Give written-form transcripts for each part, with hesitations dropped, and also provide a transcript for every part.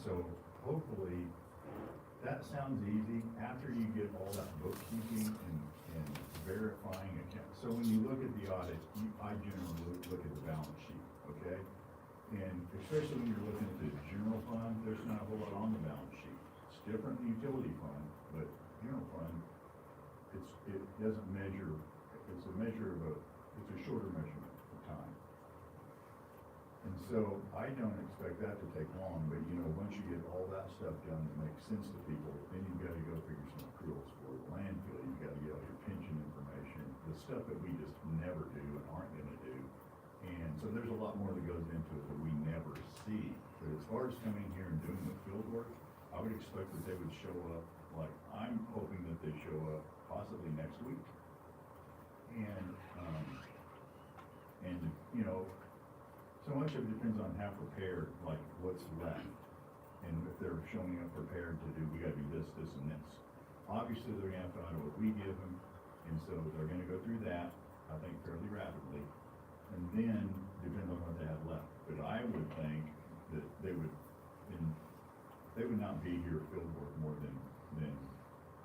so hopefully, that sounds easy, after you get all that bookkeeping and verifying account. So when you look at the audit, I generally look at the balance sheet, okay? And especially when you're looking at the general fund, there's not a whole lot on the balance sheet. It's different than utility fund, but general fund, it doesn't measure, it's a shorter measurement of time. And so I don't expect that to take long, but once you get all that stuff done that makes sense to people, then you've gotta go figure some accruals for the landfill, you've gotta get all your pension information, the stuff that we just never do and aren't gonna do. And so there's a lot more that goes into it that we never see. But as far as coming here and doing the field work, I would expect that they would show up, like, I'm hoping that they show up possibly next week. And so much of it depends on how prepared, like what's left. And if they're showing up prepared to do, we gotta do this, this, and this. Obviously, they're gonna have to honor what we give them, and so they're gonna go through that, I think, fairly rapidly. And then, depends on what they have left. But I would think that they would not be here at field work more than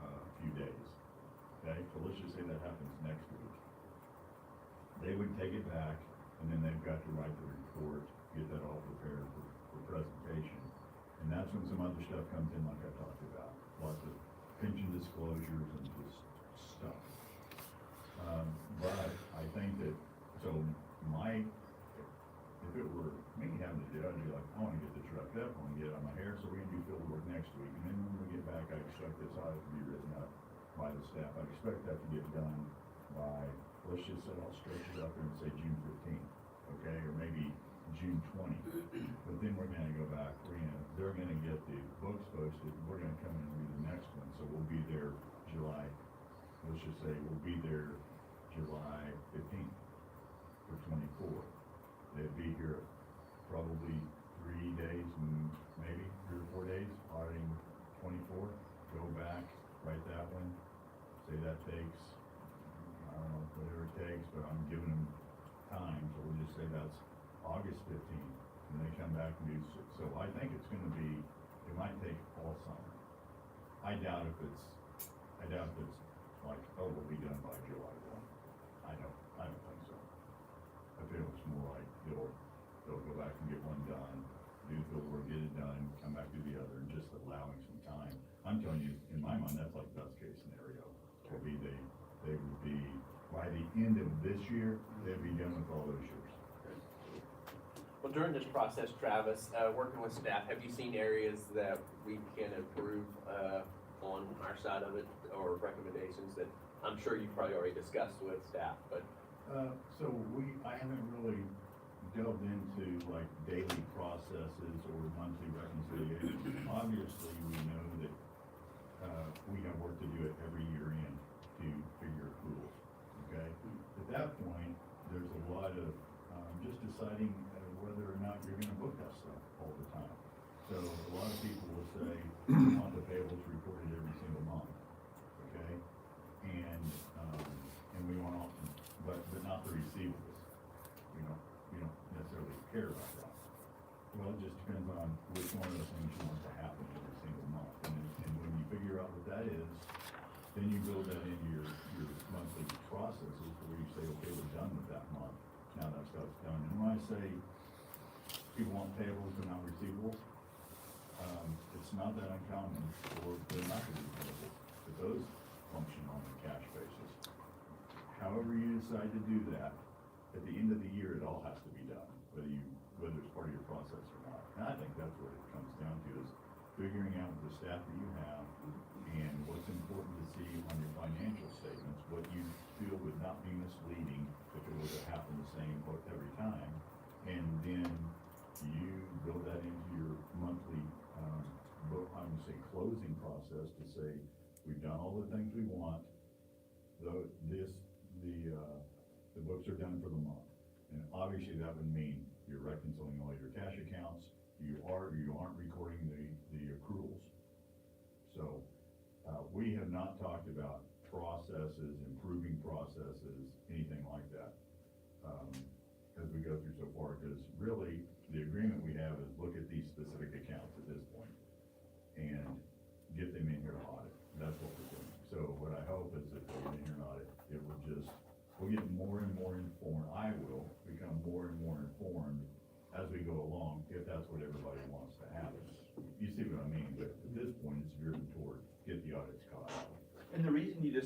a few days. Okay, so let's just say that happens next week. They would take it back, and then they've got to write the report, get that all prepared for presentation. And that's when some other stuff comes in, like I talked about, lots of pension disclosures and just stuff. But I think that, so if it were me having to do it, I'd be like, I wanna get the truck up, I wanna get it on my hair, so we're gonna do field work next week. And then when we get back, I expect this audit to be written up by the staff. I expect that to get done by, let's just say I'll stretch it up and say June 15th, okay, or maybe June 20. But then we're gonna go back, they're gonna get the books posted, we're gonna come in and read the next one, so we'll be there July, let's just say we'll be there July 15th for 24. They'd be here probably 3 days, maybe 3 or 4 days, auditing 24, go back, write that one, say that takes, I don't know, whatever it takes, but I'm giving them time, so we'll just say that's August 15th, and they come back and do, so I think it's gonna be, it might take all summer. I doubt if it's like, oh, we'll be done by July 1. I don't think so. I feel it's more like they'll go back and get one done, do the work, get it done, come back to the other, and just allowing some time. I'm telling you, in my mind, that's like best case scenario. Would be they would be, by the end of this year, they'd be done with all those years. Well, during this process, Travis, working with staff, have you seen areas that we can improve on our side of it, or recommendations that I'm sure you've probably already discussed with staff, but? So I haven't really delved into like daily processes or monthly reconciliations. Obviously, we know that we have work to do it every year in to figure accruals, okay? At that point, there's a lot of just deciding whether or not you're gonna book that stuff all the time. So a lot of people will say, we want the payables reported every single month, okay? And we want all, but not the receivables. We don't necessarily care about that. Well, it just depends on which one of those things you want to happen every single month. And when you figure out what that is, then you build that into your monthly processes where you say, okay, we're done with that month. Now that stuff's done. And when I say people want payables but not receivables, it's not that uncommon for they're not going to be payables, but those function on a cash basis. However you decide to do that, at the end of the year, it all has to be done, whether it's part of your process or not. And I think that's what it comes down to, is figuring out the staff that you have and what's important to see on your financial statements, what you feel would not be misleading if it were to happen the same every time. And then you build that into your monthly, I'm gonna say closing process to say, we've done all the things we want, the books are done for the month. And obviously that would mean you're reconciling all your cash accounts, you aren't recording the accruals. So we have not talked about processes, improving processes, anything like that as we go through so far, because really the agreement we have is look at these specific accounts at this point.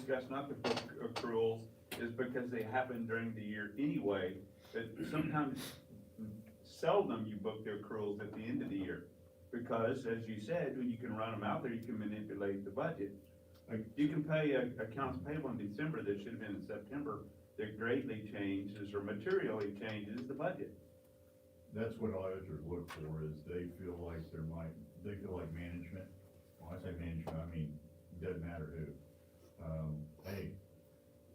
discussed not to book accruals is because they happen during the year anyway, but sometimes, seldom you book the accruals at the end of the year. Because, as you said, when you can run them out there, you can manipulate the budget. Like, you can pay accounts payable in December that should have been in September, that greatly changes or materially changes the budget. That's what auditors look for, is they feel like they feel like management, when I say management, I mean, doesn't matter who. Hey,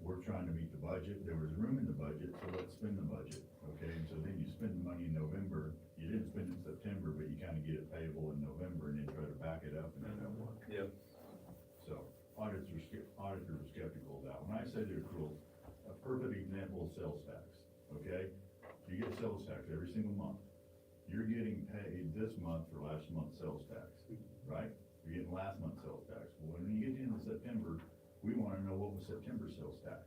we're trying to meet the budget, there was room in the budget, so let's spend the budget, okay? And so then you spend the money in November, you didn't spend it in September, but you kinda get it payable in November and then try to back it up and it don't work. Yep. So, auditors are skeptical of that. When I say the accruals, a perfect example is sales tax, okay? You get sales tax every single month. You're getting paid this month for last month's sales tax, right? You're getting last month's sales tax. Well, when you get into September, we wanna know what was September's sales tax.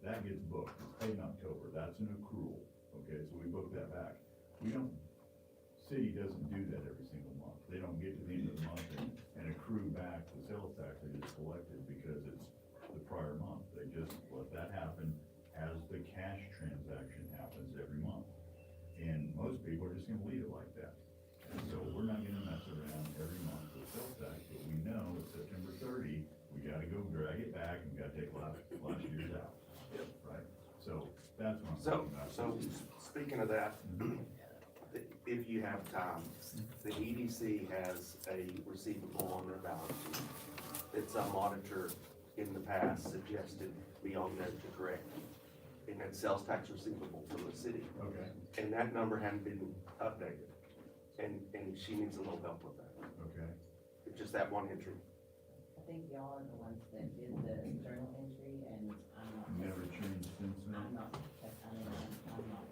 That gets booked, it's paid in October, that's an accrual, okay, so we book that back. City doesn't do that every single month. They don't get to the end of the month and accrue back the sales tax they just collected because it's the prior month. They just let that happen as the cash transaction happens every month. And most people are just gonna leave it like that. And so we're not gonna mess around every month with sales tax, but we know it's September 30, we gotta go drag it back and we gotta take last year's out. Right? So that's what I'm talking about. So, speaking of that, if you have time, the EDC has a receivable on their balance sheet that some auditor in the past suggested be on there to correct. And it's sales tax receivable from the city, Okay, and that number hadn't been updated. And she needs a little help with that, okay. it's just that one entry. I think y'all are the ones that did the journal entry, and I'm not. Never changed since then? I'm not, I'm not.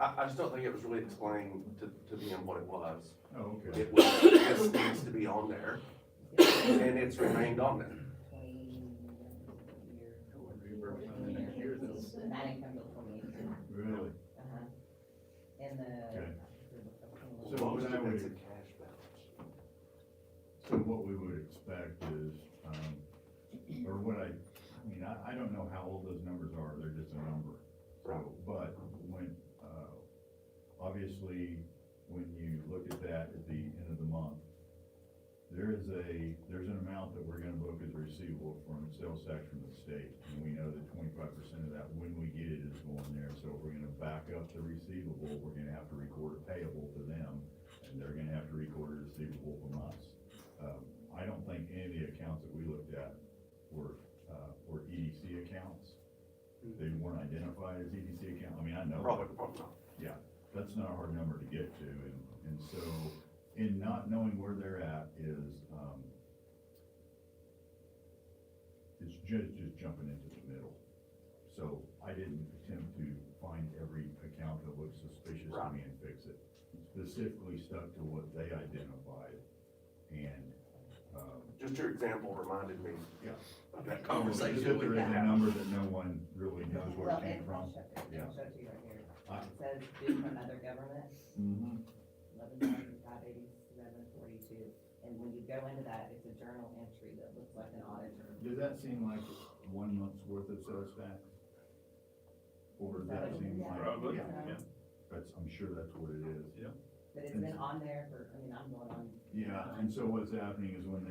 I just don't think it was really explained to them what it was. Oh, okay. It was, this needs to be on there, and it's remained on there. 20 years. And that didn't come till 2018. Really? And the. Okay. Most So what of I would- it's a cash balance. So what we would expect is, or what I mean, I don't know how old those numbers are, they're just a number. So, but when, obviously, when you look at that at the end of the month, there's an amount that we're gonna book as a receivable from sales tax from the state. And we know that 25% of that, when we get it, is going there. So if we're gonna back up the receivable, we're gonna have to record a payable to them, and they're gonna have to record a receivable from us. I don't think any of the accounts that we looked at were EDC accounts. They weren't identified as EDC account, I mean, I know. Probably not. Yeah, that's not a hard number to get to, and so, in not knowing where they're at is, it's just jumping into the middle. So I didn't attempt to find every account that looks suspicious to me and fix it. Specifically stuck to what they identified, and, Just your example reminded me yeah. of that Just conversation that we there is a had. number that no one really knows where Well, it came and from. I'll show it, Yeah. I'll show it to you right here. I- It says due from other government, Mm-hmm. 11,587.42. And when you go into that, it's a journal entry that looks like an auditor. Does that seem like 1 month's worth of sales tax? Or does that seem like? Probably, Yeah, I'm sure that's what it is. Yeah. But it's been on there for, I mean, I'm going on. Yeah, and so what's happening is when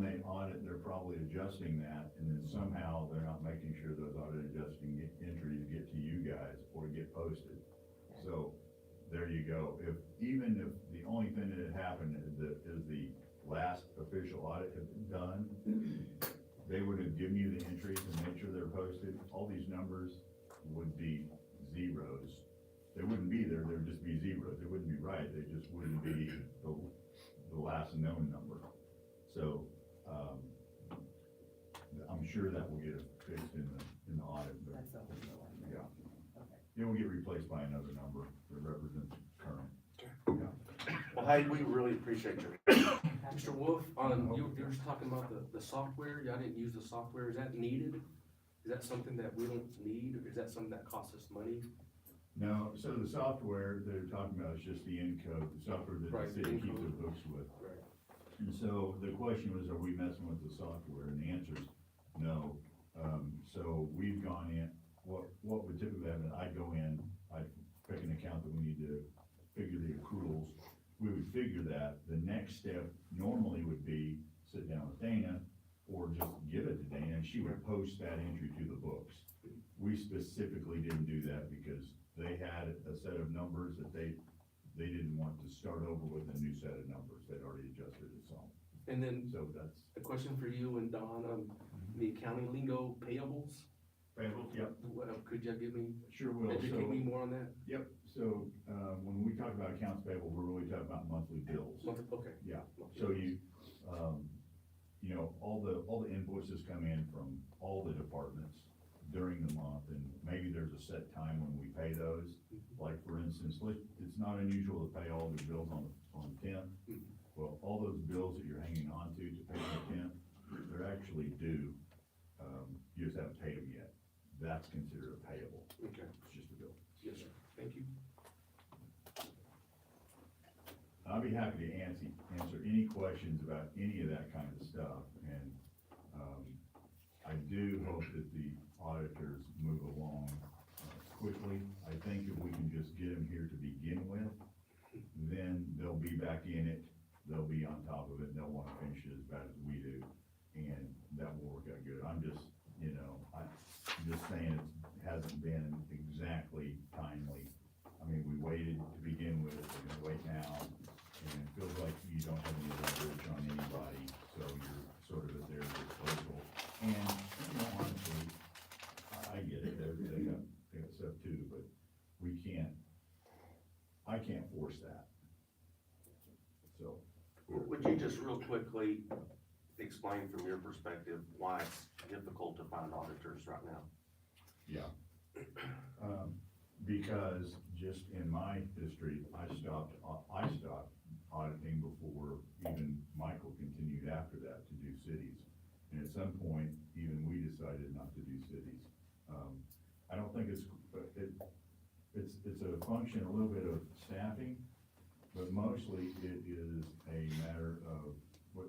they audit, they're probably adjusting that, and then somehow they're not making sure those audit adjusting entries get to you guys or get posted. So, there you go. Even if the only thing that had happened is the last official audit had been done, they would have given you the entries and made sure they're posted, all these numbers would be zeros. They wouldn't be there, they would just be zeros, they wouldn't be right, they just wouldn't be the last known number. So, I'm sure that will get fixed in the audit, but, That's the whole one. yeah. Okay. It will get replaced by another number that represents current. Well, hey, we really appreciate your, Mr. Wolf, you were just talking about the software, y'all didn't use the software, is that needed? Is that something that we don't need, or is that something that costs us money? No, so the software they're talking about is just the Encode, the software that Right, the city keeps Encode. their books with. Right. And so the question was, are we messing with the software? And the answer is no. So we've gone in, what would typically happen, I'd go in, I'd pick an account that we need to figure the accruals. We would figure that, the next step normally would be sit down with Dana, or just give it to Dana, and she would post that entry to the books. We specifically didn't do that because they had a set of numbers that they didn't want to start over with a new set of numbers, they'd already adjusted it some, And then so that's. a question for you and Don, the accounting lingo payables, Payables, yep, could you give me, sure will, educate me so, more on that? yep, so, when we talk about accounts payable, we're really talking about monthly bills. Okay. Yeah, so you know, all the invoices come in from all the departments during the month, and maybe there's a set time when we pay those. Like, for instance, it's not unusual to pay all the bills on the tenth. Well, all those bills that you're hanging on to pay on the tenth, they're actually due, you just haven't paid them yet. That's considered a payable, Okay, it's just a bill. yes, sir, thank you. I'll be happy to answer any questions about any of that kind of stuff, and, I do hope that the auditors move along quickly. I think if we can just get them here to begin with, then they'll be back in it, they'll be on top of it, and they'll wanna finish it as bad as we do, and that will work out good. I'm just, you know, I'm just saying it hasn't been exactly timely. I mean, we waited to begin with, we're gonna wait now, and it feels like you don't have any leverage on anybody, so you're sort of at their disposal. And, you know, honestly, I get it, they got stuff too, but I can't force that. So, Would you just real quickly explain from your perspective why it's difficult to find auditors right now? yeah. Because just in my history, I stopped auditing before even Michael continued after that to do cities. And at some point, even we decided not to do cities. I don't think it's a function, a little bit of staffing, but mostly it is a matter of what,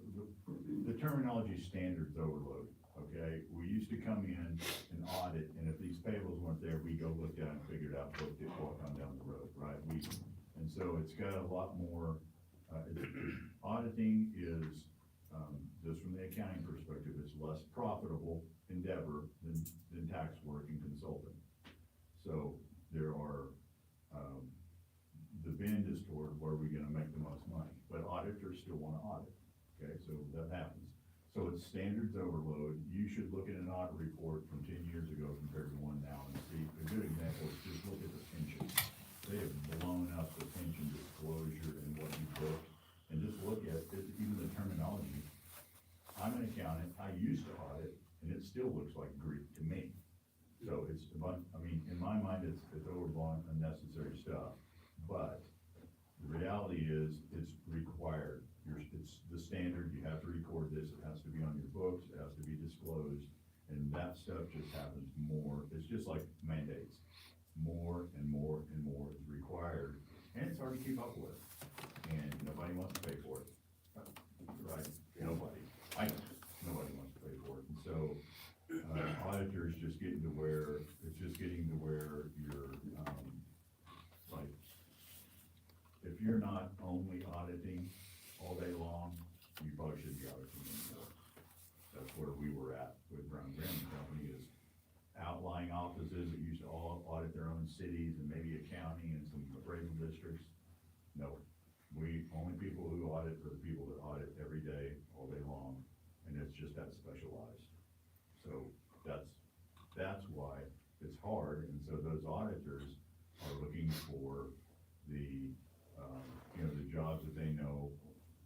the terminology standards overload, okay? We used to come in and audit, and if these payables weren't there, we go look down and figure it out, booked it, walk on down the road, right? And so it's got a lot more, auditing is, just from the accounting perspective, it's less profitable endeavor than tax work and consulting. So there are, the bend is toward where we're gonna make the most money, but auditors still wanna audit, okay, so that happens. So it's standards overload. You should look at an audit report from 10 years ago compared to one now and see, a good example is just look at the pension. They have blown up the pension disclosure and what you booked, and just look at it, even the terminology. I'm an accountant, I used to audit, and it still looks like Greek to me. So it's a bunch, I mean, in my mind, it's overblown, unnecessary stuff, but the reality is, it's required. It's the standard, you have to record this, it has to be on your books, it has to be disclosed, and that stuff just happens more, it's just like mandates. More and more and more is required, and it's hard to keep up with, and nobody wants to pay for it. Right? Nobody. Nobody wants to pay for it, and so, auditors just getting to where, you're, like, if you're not only auditing all day long, you probably shouldn't be auditing anymore. That's where we were at with Brown Graham and Company, is outlying offices that used to all audit their own cities and maybe a county and some appraisal districts. No, only people who audit are the people that audit every day, all day long, and it's just that specialized. So that's why it's hard, and so those auditors are looking for the, the jobs that they know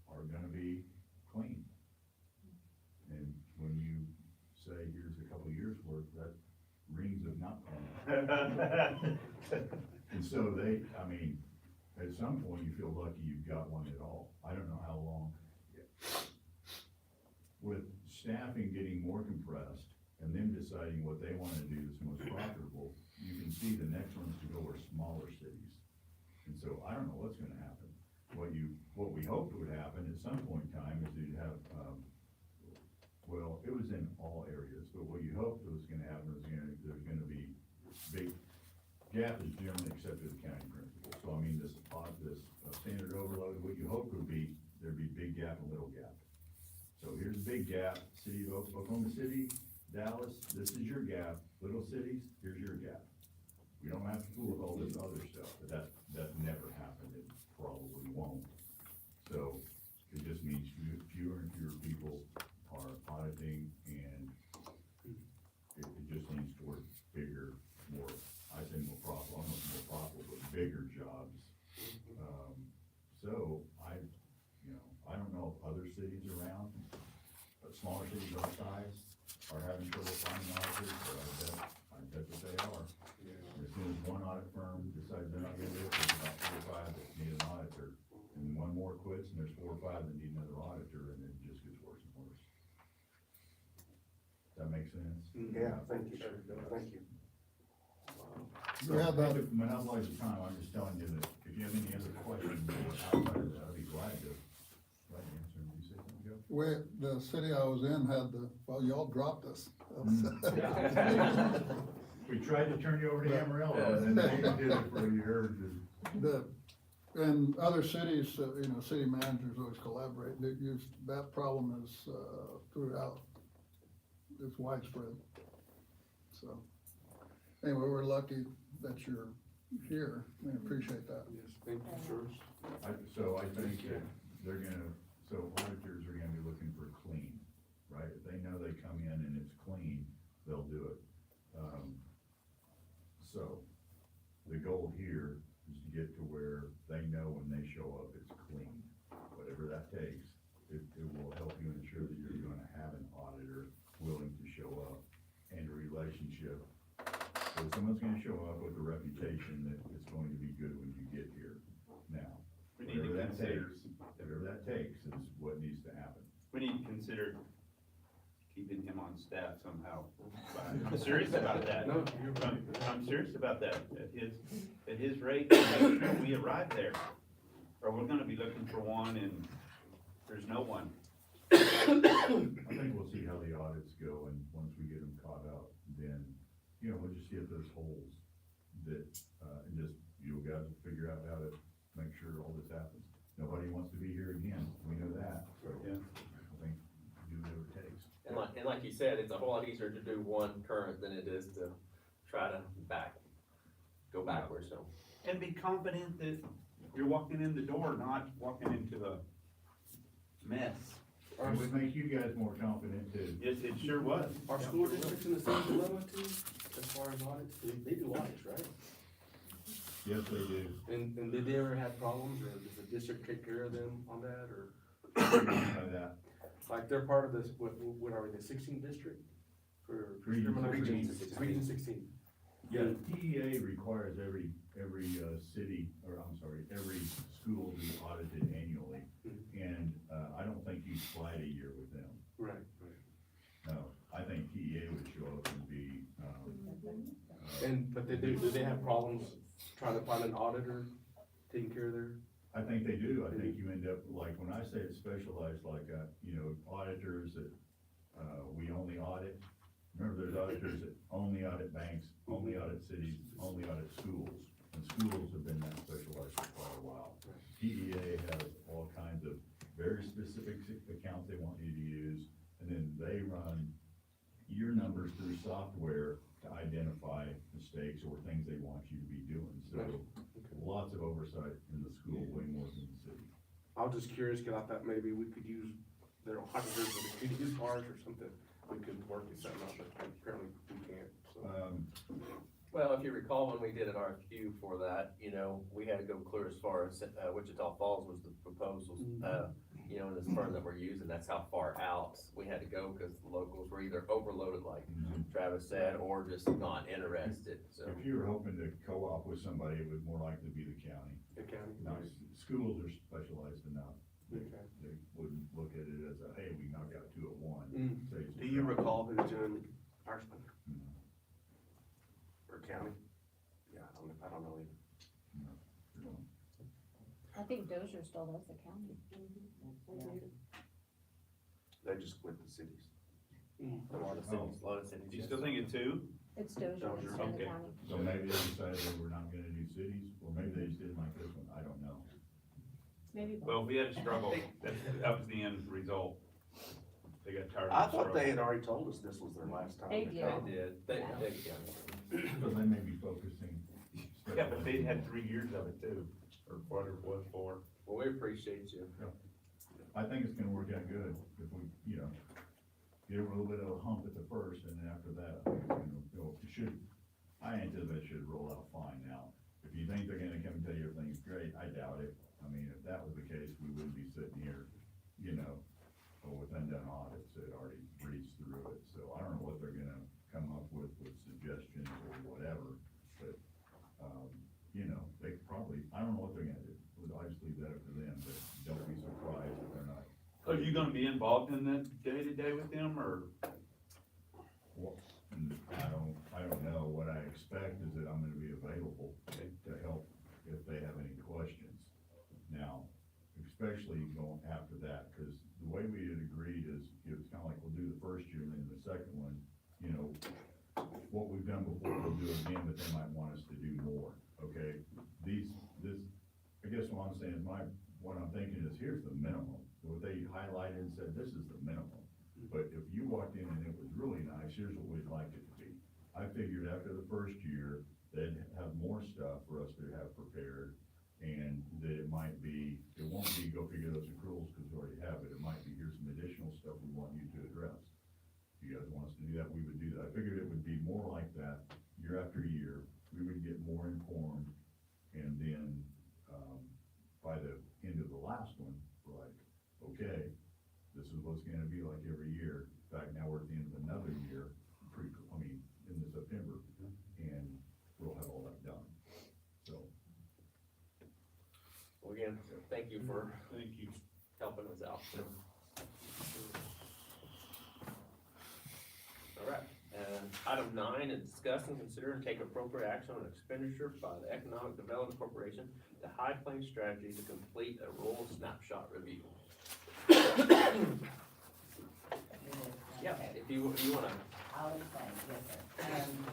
are gonna be clean. And when you say, here's a couple of years' worth, that rings of not clean. And so at some point, you feel lucky you've got one at all. I don't know how long. With staffing getting more compressed and them deciding what they wanna do that's most profitable, you can see the next ones to go are smaller cities. And so I don't know what's gonna happen. What we hoped would happen at some point in time is you'd have, Well, it was in all areas, but what you hoped was gonna happen was there's gonna be big, gap is generally accepted as county principle. So I mean, this standard overload, what you hope would be, there'd be big gap and little gap. So here's big gap, city of Oklahoma City, Dallas, this is your gap, little cities, here's your gap. We don't have to fool with all this other stuff, but that never happened, it probably won't. So it just means fewer and fewer people are auditing, and it just leans toward bigger, more, I say more profitable, almost more profitable, but bigger jobs. So I don't know if other cities around, but smaller cities our size are having trouble finding auditors, but I bet that they are. As soon as one audit firm decides they're not gonna do it, there's about 4 or 5 that need an auditor, and one more quits, and there's 4 or 5 that need another auditor, and it just gets worse and worse. Does that make sense? Yeah, thank you, thank you. So, I hate to monopolize your time, I'm just telling you that if you have any other questions outside of that, I'd be glad to answer them. You say something, Joe? The city I was in had well, y'all dropped us. We tried to turn you over to Amarillo, and then they did it for a year. In other cities, city managers always collaborate, that problem is, throughout, it's widespread. So, anyway, we're lucky that you're here, we appreciate that. Yes, thank you, sir. So I think that auditors are gonna be looking for clean, right? If they know they come in and it's clean, they'll do it. So the goal here is to get to where they know when they show up, it's clean. Whatever that takes, it will help you ensure that you're gonna have an auditor willing to show up and a relationship. So someone's gonna show up with a reputation that it's going to be good when you get here. Now, We need to whatever that takes is what needs to happen. We need to consider keeping him on staff somehow. I'm serious about that. No, you're right. I'm serious about that. At his rate, when we arrive there, or we're gonna be looking for one and there's no one. I think we'll see how the audits go, and once we get them caught up, then, we'll just see if there's holes that, and just, you guys will figure out how to make sure all this happens. Nobody wants to be here again, we know that, so, Yeah. I think, do whatever it takes. And like you said, it's a whole lot easier to do one current than it is to try to go backwards, so. And be confident that you're walking in the door, not walking into a mess. It would make you guys more confident too. Yes, it sure was. Are school districts in the same dilemma too, as far as audits? They do audits, right? Yes, they do. And did they ever have problems, or does the district take care of them on that, or, What do you mean by that? like, they're part of this, what are we, the 16th district? For Region criminal 16. justice? Region 16. Yeah, TEA requires every city, or I'm sorry, every school to be audited annually. And, I don't think you slide a year with them. Right. No, I think TEA would show up and be, But do they have problems trying to find an auditor taking care of their? I think they do. I think you end up, like, when I say it's specialized, like, auditors that, we only audit. Remember, there's auditors that only audit banks, only audit cities, only audit schools. And schools have been that specialized for quite a while. TEA has all kinds of very specific accounts they want you to use, and then they run your numbers through software to identify mistakes or things they want you to be doing. So lots of oversight in the school, way more than the city. I was just curious, cause I thought maybe we could use their auditors with the PDU cards or something. We could work this out, but apparently we can't, so. Well, if you recall, when we did an RFQ for that, we had to go clear as far as, Wichita Falls was the proposals, and this firm that we're using, that's how far out we had to go, because the locals were either overloaded, like Travis said, or just not interested, so. If you were hoping to co-op with somebody, it would more likely be the county. The county. Now, schools are specialized enough. Okay. They wouldn't look at it as hey, we knock out 2 at one. Saves Do the you county. recall who's doing our spending? No, Or county? Yeah, I don't know either. no, they don't. I think Dozier still does the county. They just quit the cities. A lot of cities, Do you still think it's two? It's Dozier Dozier, instead of okay. county. So maybe they decided they were not gonna do cities, or maybe they just didn't like this one, I don't know. Maybe both. Well, if we had a struggle, that was the end result. They got tired I of the thought they had struggle. already told us this was their last time. They to did. come. They did, they counted. So they may be focusing. Yeah, but they had 3 years of it too, or whatever it was for. Well, we appreciate you. I think it's gonna work out good if we, you know, get a little bit of a hump at the first, and then after that, I think it's gonna go, it should, I anticipate it should roll out fine now. If you think they're gonna come and tell you everything's great, I doubt it. I mean, if that was the case, we wouldn't be sitting here, you know, with undone audits that already breezed through it. So I don't know what they're gonna come up with suggestions or whatever, but, you know, they probably, I don't know what they're gonna do. We'll obviously leave that up to them, but don't be surprised if they're not. Are you gonna be involved in the day-to-day with them, or? Well, I don't know. What I expect is that I'm gonna be available to help if they have any questions. Now, especially going after that, cause the way we had agreed is, it's kinda like we'll do the first year and then the second one, you know, what we've done before, we'll do again, but they might want us to do more, okay? I guess what I'm saying is what I'm thinking is, here's the minimum. What they highlighted and said, this is the minimum. But if you walked in and it was really nice, here's what we'd like it to be. I figured after the first year, they'd have more stuff for us to have prepared, and that it won't be go figure those accruals, because we already have it. It might be, here's some additional stuff we want you to address. If you guys want us to do that, we would do that. I figured it would be more like that, year after year. We would get more informed, and then, by the end of the last one, we're like, okay, this is what's gonna be like every year. In fact, now we're at the end of another year, in the September, and we'll have all that done, so. Well, again, thank you for Thank you. helping us out. All right, item 9 is discuss and consider and take appropriate action on expenditure by the Economic Development Corporation to High Plains Strategy to complete a rural snapshot review. Yeah, Okay. if you wanna, I'll explain, yes, sir.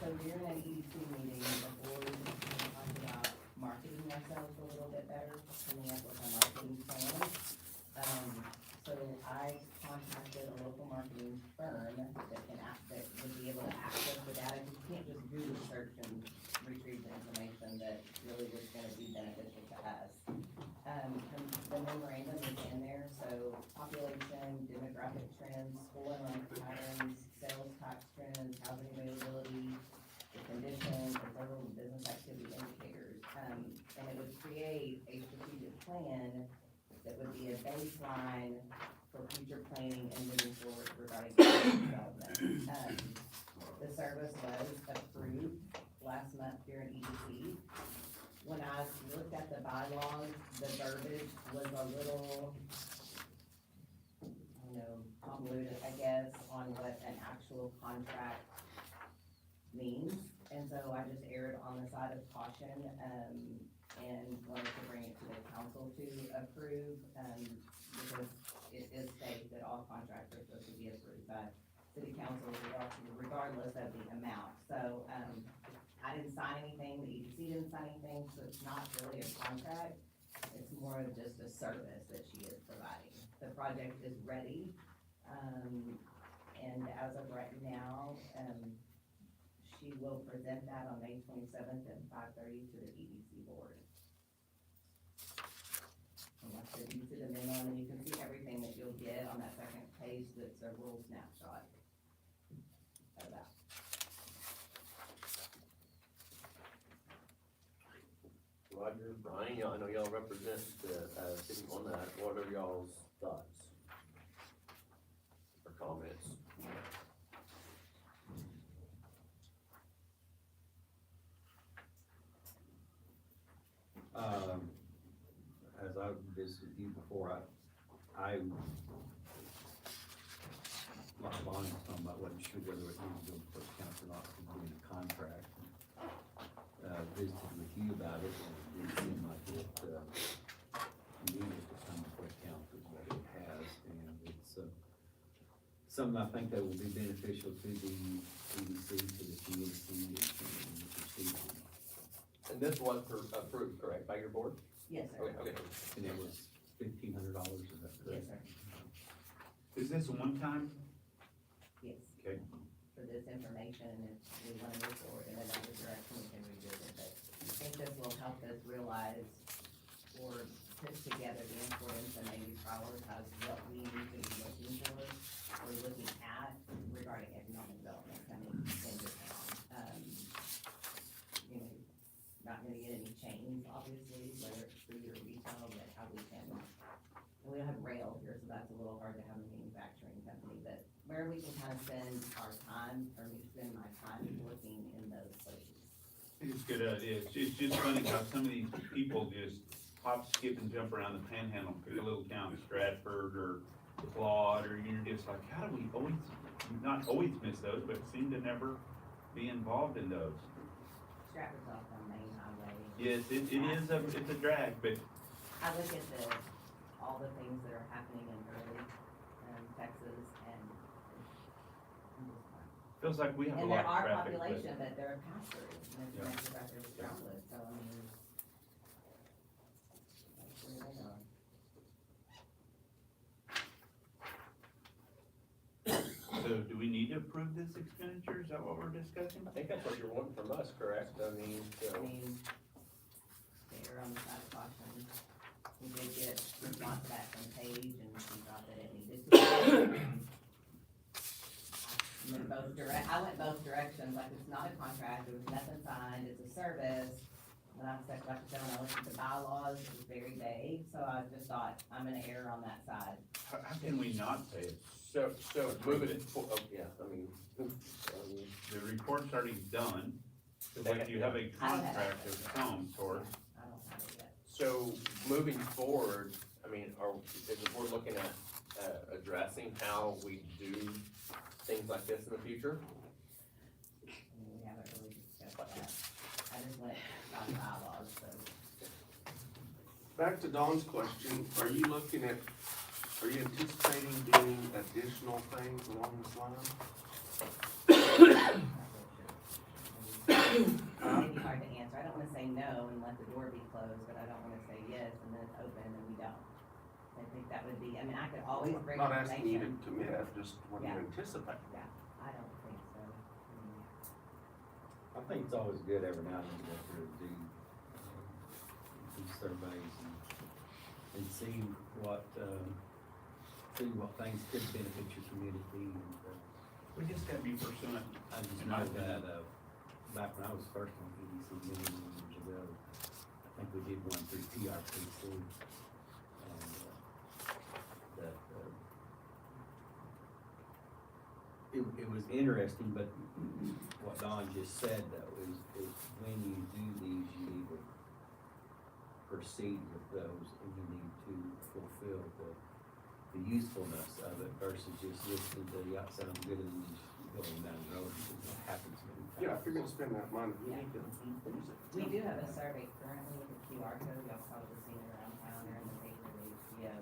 So during an EDC meeting, the board talked about marketing ourselves a little bit better, coming up with a marketing plan. So I contacted a local marketing firm that would be able to access the data. You can't just Google search and retrieve the information that really was gonna be beneficial to us. The memorandum is in there, so population, demographic trends, school enrollment patterns, sales tax trends, housing availability, the conditions, and several business activity indicators. And it would create a strategic plan that would be a baseline for future planning and moving forward regarding economic development. The service was approved last month during EDC. When I looked at the bylaws, the verbiage was a little, convoluted, I guess, on what an actual contract means. And so I just erred on the side of caution, and wanted to bring it to the council to approve, because it is stated that all contracts are supposed to be approved by city council regardless of the amount. So, I didn't sign anything, the EDC didn't sign anything, so it's not really a contract. It's more of just a service that she is providing. The project is ready, and as of right now, she will present that on May 27th at 5:30 to the EDC board. And like I said, you see the memo, and you can see everything that you'll get on that second page that's a rural snapshot of that. Roger, Brian, I know y'all represent the, city on that, what are y'all's thoughts? Or comments? As I visited you before, I, like Bonnie was talking about, wasn't sure whether it needed to go before the council or not, to be in a contract. Visited with you about it, and it seemed like it, needed to come before the council, but it has, and it's, something I think that will be beneficial to the EDC, to the community, and the procedure. And this was approved, correct, by your board? Yes, sir. Okay, okay. And it was $1,500, is that Yes, correct? sir. Is this a one-time? Yes. Okay. For this information, if we wanna move forward in another direction, we can revisit it. I think this will help us realize or put together the importance and maybe prioritize what we need to be looking for or looking at regarding economic development coming into town. You know, not gonna get any chains, obviously, whether it's food or retail, but how we can, and we don't have rail here, so that's a little hard to have a manufacturing company, but where we can kind of spend our time, or me spend my time working in those places. It's a good idea. It's just funny how some of these people just hop, skip, and jump around the panhandle, pick a little town, Stratford or Claude, or you're just like, how do we always, not always miss those, but seem to never be involved in those? Stratford's off on Main Highway. Yes, it's a drag, but I look at all the things that are happening in early, Texas, and I'm just like, feels like we have a and lot there of are traffic. but- population, but there are pastors, and it's Yeah. connected right there with Brownwood, so I mean. That's where they are. So do we need to approve this expenditure? Is that what we're discussing? I think that's what you're wanting from us, correct? I mean, I so, mean, they're on the side of caution. We did get response back from Paige, and she thought that it needed to be. I went both directions, like, it's not a contract, there was nothing signed, it's a service. When I said, like I said, when I looked at the bylaws, it was very vague, so I just thought, I'm gonna err on that side. How can we not pay it? so Approve moving, it. oh, yeah, I mean, The report's already done, They but have- you have a I don't have contract it. of some sort. I don't have it yet. so moving forward, I mean, if we're looking at, addressing how we do things like this in the future, I mean, we haven't really discussed that. I just went by the bylaws, so. Back to Dawn's question, are you anticipating doing additional things along this line? Maybe hard to answer, I don't wanna say no and let the door be closed, but I don't wanna say yes and then it's open and we don't. I think that would be, I mean, I could always bring Not asking you to information. commit, just what you Yeah. anticipate. I don't think so. I mean, I think it's always good every now and then to go through and do these surveys and see what things could benefit your community. And, We just gotta be pursuant. I just In my know opinion. that, back when I was first on EDC many years ago, I think we did one through PRPC. And, that, it was interesting, but what Don just said though, is when you do these, you need to proceed with those and you need to fulfill the usefulness of it versus just listening to the outside of good and then just going down the road, because what happens many times. Yeah, if you're gonna spend that money, you need to use it. We do have a survey currently with a QR code, y'all probably seen it around town or in the paper, the HBO.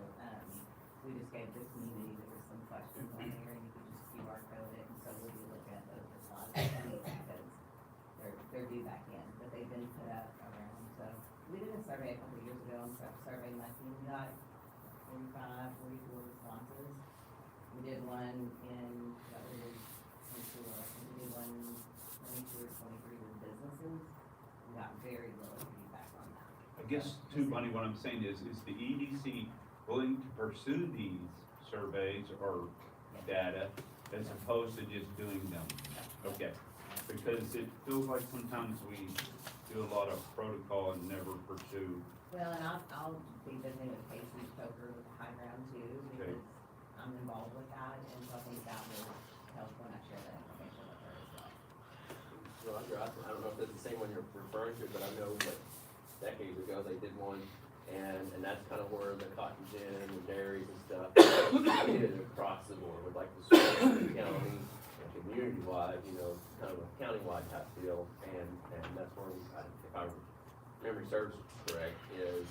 We just gave the community, there were some questions on there, and you could just QR code it, and so we'll be looking at those responses, because they're due back in, but they've been put out around, so. We did a survey a couple of years ago, and surveyed my team, we got 44 responses. We did one in, that was in school, we did one 22 or 23 with businesses. We got very little feedback on that. I guess too, Bonnie, what I'm saying is the EDC willing to pursue these surveys or data as opposed to just doing them? Okay, because it feels like sometimes we do a lot of protocol and never pursue. Well, and I'll be visiting with Casey Coker with the High Ground too, Okay. because I'm involved with that, and so I think that will help when I share that information with her as well. Roger, I don't know if it's the same one you're referring to, but I know that decades ago they did one, and that's kind of where the cotton gin and the dairies and stuff, they did it across the board with like the school, the county, and community-wide, kind of a county-wide type deal, and that's where, if I memory serves correct, is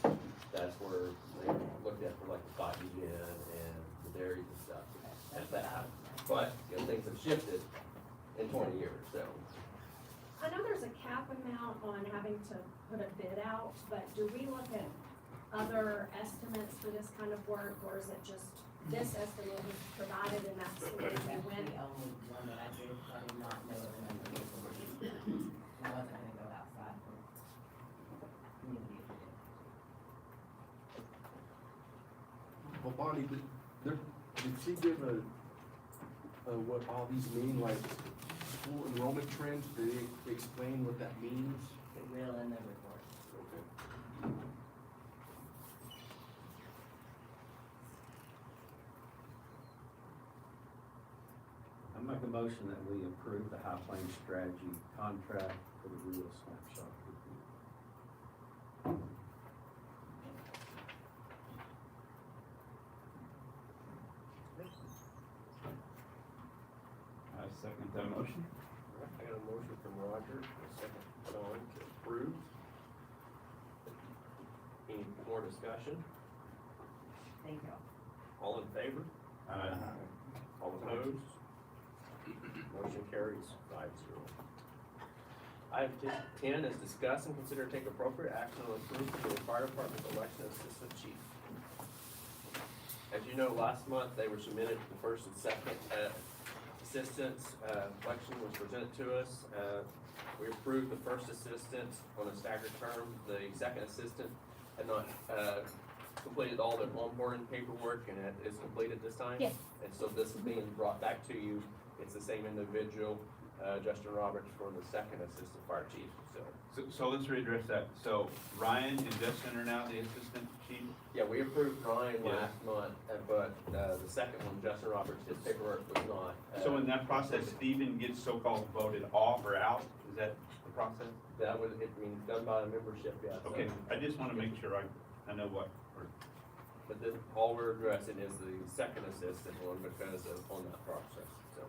that's where they looked at for like the cotton gin and the dairies and stuff. That's At that what time. but, you know, things have shifted in 20 years, so. I know there's a cap amount on having to put a bid out, but do we look at other estimates for this kind of work, or is it just this estimate was provided and that's the way we That's went? the only one that I did, I did not know the number. I wasn't gonna go outside for community. Well, Bonnie, did she give what all these mean, like school enrollment trends? Did they explain what that means? It will in the report. Okay. I make a motion that we approve the High Plains Strategy contract for the real snapshot review. I second that motion. I got a motion from Roger, a second from Don to approve. Any more discussion? Thank you. All in favor? All opposed? Motion carries 5-0. Item 10 is discuss and consider take appropriate action on approval for the fire department election assistant chief. As you know, last month, they were submitted, the first and second assistants, election was presented to us. We approved the first assistant on a staggered term. The second assistant had not, completed all their onboarding paperwork and it is completed this time. Yes. And so this is being brought back to you. It's the same individual, Justin Roberts, for the second assistant fire chief, so. So let's readdress that. So Ryan and Justin are now the assistant chief? Yeah, we approved Ryan Yeah. last month, but, the second one, Justin Roberts, his paperwork was not. So in that process, Stephen gets so-called voted off or out? Is that the process? That was, it being done by the membership, yeah. so- Okay, I just wanna make sure I know what. But this, all we're addressing is the second assistant one because of, on that process, so.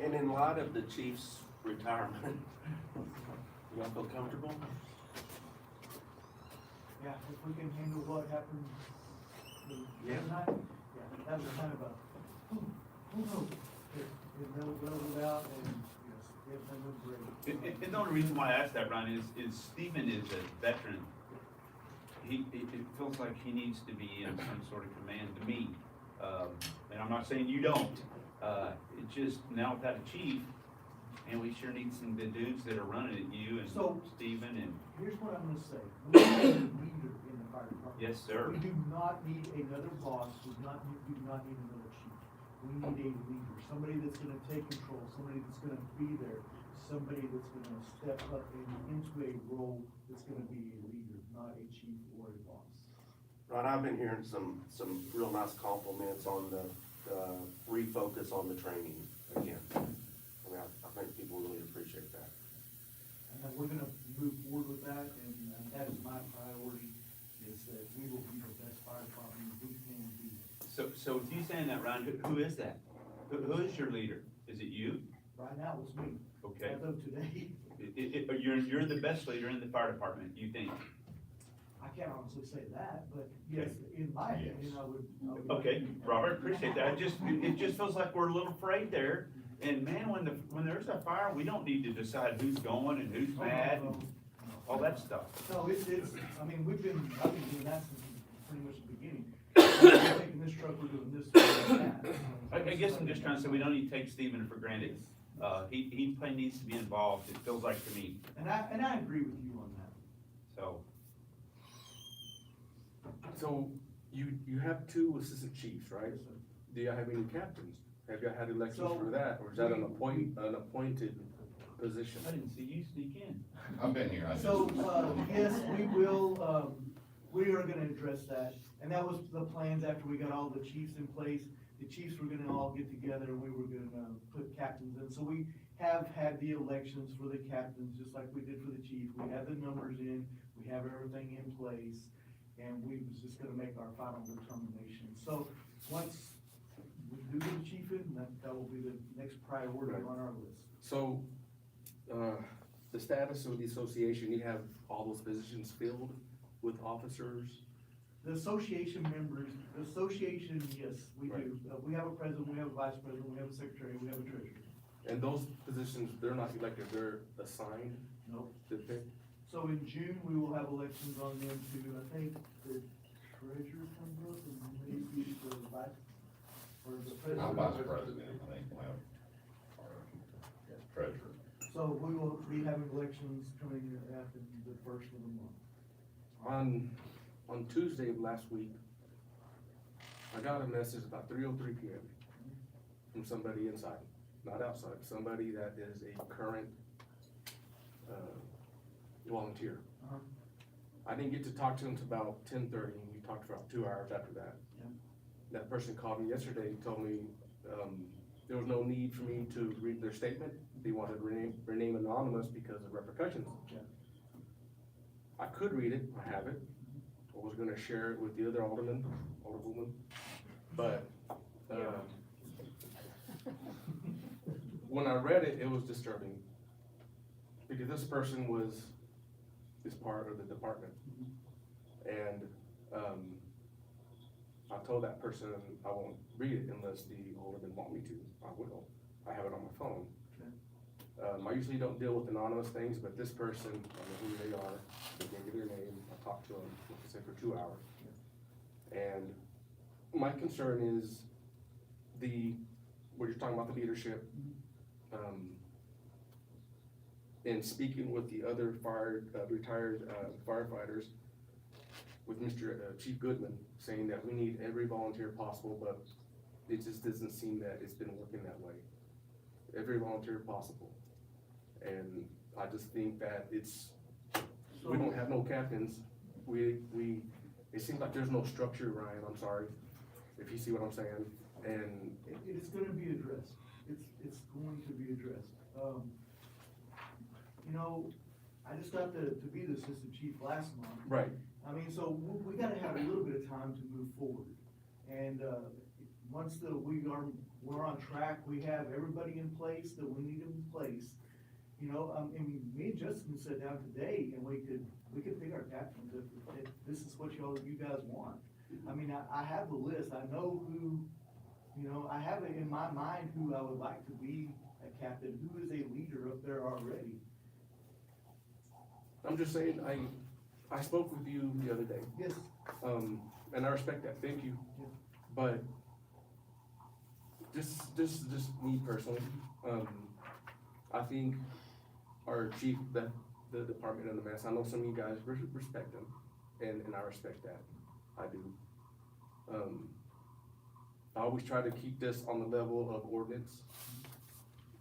And in light of the chief's retirement, y'all feel comfortable? Yeah, if we can handle what happened the Yeah. other night, yeah, that was kind of a, it leveled out and, yes, everything was great. And the only reason why I asked that, Ryan, is Stephen is a veteran. It feels like he needs to be in some sort of command to me. And I'm not saying you don't. It's just now without a chief, and we sure need some good dudes that are running it, you and So- Stephen and, Here's what I'm gonna say, we need a leader in the fire department. yes, sir. We do not need another boss, we do not need another chief. We need a leader, somebody that's gonna take control, somebody that's gonna be there, somebody that's gonna step up into a role that's gonna be a leader, not a chief or a boss. Ron, I've been hearing some real nice compliments on the refocus on the training again. I mean, I think people really appreciate that. And then we're gonna move forward with that, and that is my priority, is that we will be the best fire department we can be. So with you saying that, Ryan, who is that? Who is your leader? Is it you? Right now, it's me, Okay. as of today, You're the best leader in the fire department, you think? I can't honestly say that, but yes, in my opinion, I would. Okay, Robert, appreciate that. It just feels like we're a little afraid there. And man, when there's a fire, we don't need to decide who's going and who's mad and all that stuff. No, it's, I mean, I've been doing that since pretty much the beginning. We're taking this truck, we're doing this. That. I guess I'm just trying to say, we don't need to take Stephen for granted. He probably needs to be involved, it feels like to me, And I agree with you on that. so. So you have 2 assistant chiefs, right? Yes, sir. Do you have any captains? Have you had elections So, for that, or is that an we- appointed position? I didn't see you sneak in. I've been here. So, yes, we will, we are gonna address that, and that was the plans after we got all the chiefs in place. The chiefs were gonna all get together, and we were gonna put captains in, so we have had the elections for the captains, just like we did for the chief. We have the numbers in, we have everything in place, and we was just gonna make our final determination. So, once we do get the chief in, that will be the next priority Right. on our list. So, the status of the association, you have all those positions filled with officers? The association members, the association, yes, we do. We have a president, we have a vice president, we have a secretary, we have a treasurer. And those positions, they're not elected, they're assigned Nope. to pick? So in June, we will have elections on them too. I think the treasurer comes up and maybe the vice, or the president. I'm vice president, I think, we'll have our treasurer. So we will be having elections coming after the first of the month. On Tuesday of last week, I got a message about 3:03 PM from somebody inside, not outside, somebody that is a current, volunteer. Uh-huh. I didn't get to talk to him until about 10:30, and we talked for about 2 hours after that. Yeah. That person called me yesterday, told me, there was no need for me to read their statement. They wanted to remain anonymous because of repercussions. Yeah. I could read it, I have it. I was gonna share it with the other alderwoman, but, when I read it, it was disturbing. Because this person is part of the department. And, I told that person I won't read it unless the alderman want me to. I will. I have it on my phone. Okay. I usually don't deal with anonymous things, but this person, I know who they are, they gave me their name, I talked to them, like I said, for 2 hours. And my concern is where you're talking about the leadership, and speaking with the other retired firefighters, with Mr. Chief Goodman, saying that we need every volunteer possible, but it just doesn't seem that it's been working that way. Every volunteer possible. And I just think that we don't have no captains. It seems like there's no structure, Ryan, I'm sorry, if you see what I'm saying, and. It's gonna be addressed. It's going to be addressed. You know, I just got to be the assistant chief last month. Right. I mean, so we gotta have a little bit of time to move forward. And, once we're on track, we have everybody in place that we need in place. You know, and me and Justin sat down today and we could pick our captains if this is what you guys want. I mean, I have the list, I know who, you know, I have it in my mind who I would like to be a captain, who is a leader up there already. I'm just saying, I spoke with you the other day, Yes, and I respect that, thank you. Yeah. But, just me personally, I think our chief, the department and the mess, I know some of you guys respect him, and I respect that, I do. I always try to keep this on the level of ordinance,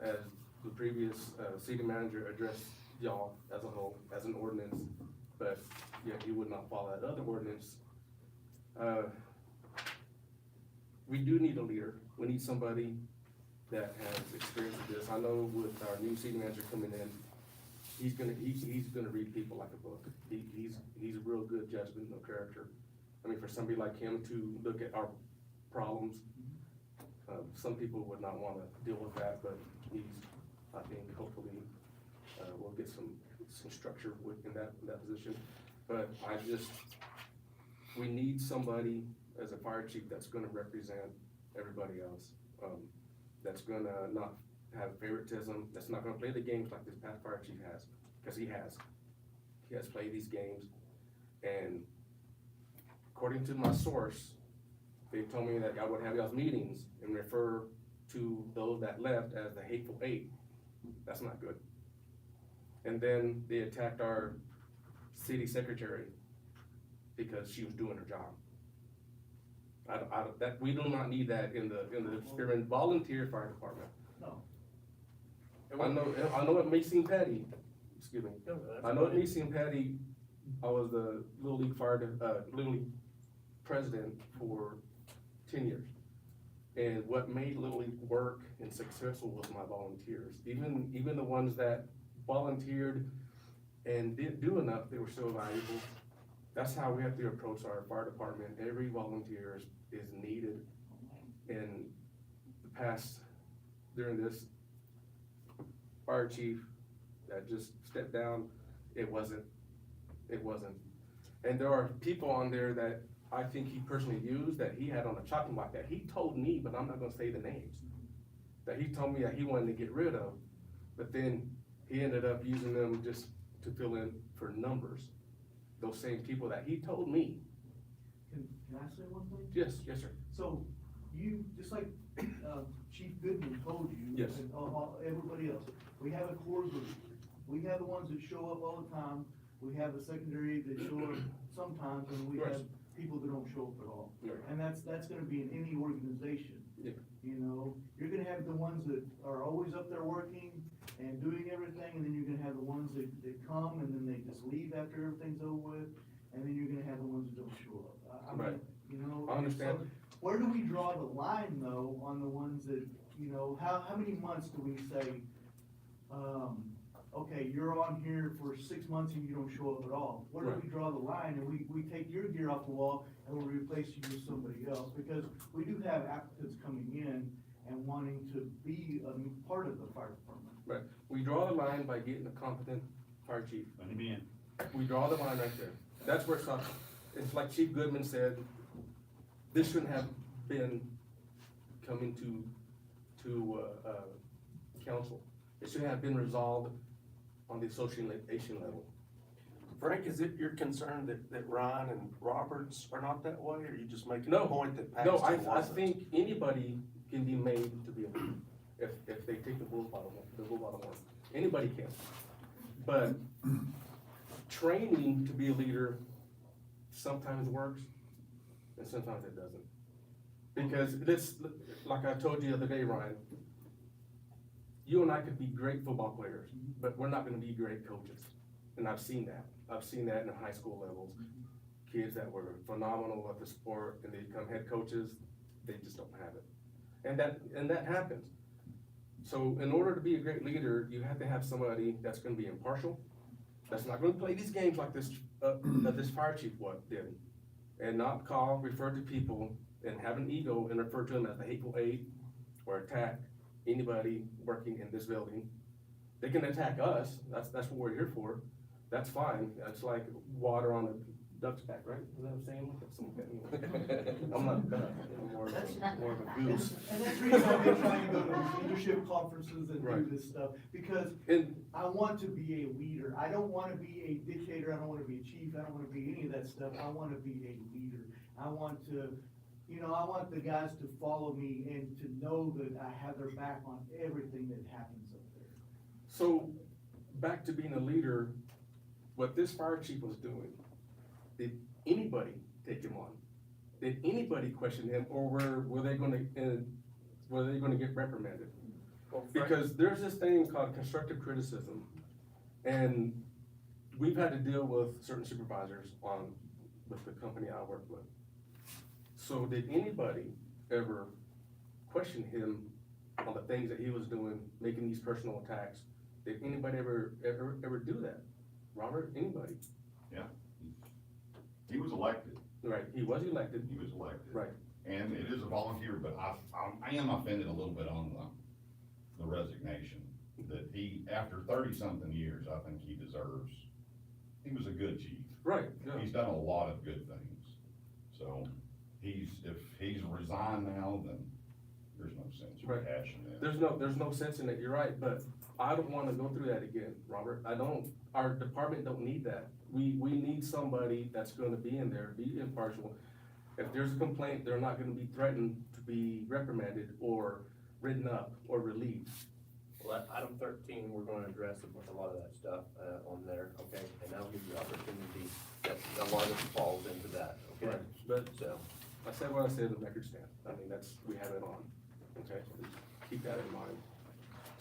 as the previous, city manager addressed y'all as a whole, as an ordinance, but yet you would not follow that other ordinance. We do need a leader, we need somebody that has experience with this. I know with our new city manager coming in, he's gonna read people like a book. He's a real good judgment of character. I mean, for somebody like him to look at our problems, some people would not wanna deal with that, but I think hopefully, we'll get some structure in that position. But we need somebody as a fire chief that's gonna represent everybody else. That's gonna not have favoritism, that's not gonna play the games like this past fire chief has, cause he has played these games. And according to my source, they told me that y'all would have y'all's meetings and refer to those that left as the hateful eight. That's not good. And then they attacked our city secretary because she was doing her job. We do not need that in the Spearman volunteer fire department. no. I know it may seem petty, excuse me, I know it may seem petty. I was the Little League Little League president for 10 years. And what made Little League work and successful was my volunteers. Even the ones that volunteered and didn't do enough, they were still valuable. That's how we have to approach our fire department. Every volunteer is needed. In the past, during this fire chief that just stepped down, it wasn't. And there are people on there that I think he personally used that he had on a chopping block that he told me, but I'm not gonna say the names, that he told me that he wanted to get rid of, but then he ended up using them just to fill in for numbers. Those same people that he told me. Can I say one thing? Yes, yes, sir. So, you, just like, Chief Goodman told you. Yes. And everybody else, we have a core group. We have the ones that show up all the time, we have the secondary that show up sometimes, and we Right. have people that don't show up at all. Right. And that's gonna be in any organization. Yeah. You know, you're gonna have the ones that are always up there working and doing everything, and then you're gonna have the ones that come and then they just leave after everything's over with, and then you're gonna have the ones that don't show up. I mean, Right. you know. I understand. so Where do we draw the line though on the ones that, you know, how many months do we say, okay, you're on here for 6 months and you don't show up at all? Where do Right. we draw the line and we take your gear off the wall and we replace you with somebody else? Because we do have applicants coming in and wanting to be a part of the fire department. Right, we draw the line by getting a competent fire chief. Amen. We draw the line right there. That's where it's like Chief Goodman said, this shouldn't have been coming to council. It should have been resolved on the association level. Frank, is it your concern that Ryan and Roberts are not that way, or are you just making No. a point that No, Paxton I wasn't? think anybody can be made to be a leader, if they take the bull by the horn. Anybody can. But training to be a leader sometimes works, and sometimes it doesn't. Because this, like I told you the other day, Ryan, you and I could be great football players, but we're not gonna be great coaches. And I've seen that. I've seen that in the high school levels. Kids that were phenomenal at the sport and they become head coaches, they just don't have it. And that happens. So in order to be a great leader, you have to have somebody that's gonna be impartial, that's not gonna play these games like this, that this fire chief did. And not refer to people and have an ego and refer to them as the hateful eight or attack anybody working in this building. They can attack us, that's what we're here for, that's fine, that's like water on a duck's back, right? Is that what I'm saying? I'm not a duck, I'm more of a goose. And that's the reason I've been trying to go to leadership conferences and do Right. this stuff, because And, I want to be a leader. I don't wanna be a dictator, I don't wanna be a chief, I don't wanna be any of that stuff. I wanna be a leader. I want to, you know, I want the guys to follow me and to know that I have their back on everything that happens up there. so, back to being a leader, what this fire chief was doing, did anybody take him on? Did anybody question him, or were they gonna get reprimanded? Because there's this thing called constructive criticism, and we've had to deal with certain supervisors with the company I work with. So did anybody ever question him on the things that he was doing, making these personal attacks? Did anybody ever do that? Robert, anybody? He was elected, Right, he was elected, he was elected. right, And it is a volunteer, but I am offended a little bit on the resignation, that he, after 30-something years, I think he deserves, he was a good chief. right, yeah. He's done a lot of good things. So if he's resigned now, then there's no sense Right. rehashing this. There's no sense in it, you're right, but I don't wanna go through that again, Robert, our department don't need that. We need somebody that's gonna be in there, be impartial. If there's a complaint, they're not gonna be threatened to be reprimanded or written up or relieved. Well, item 13, we're gonna address a lot of that stuff, on there, okay? And that'll give you opportunity, that a lot of it falls into that, okay? Right, but So, I said what I said, the record stand, I mean, we have it on, okay? Keep that in mind.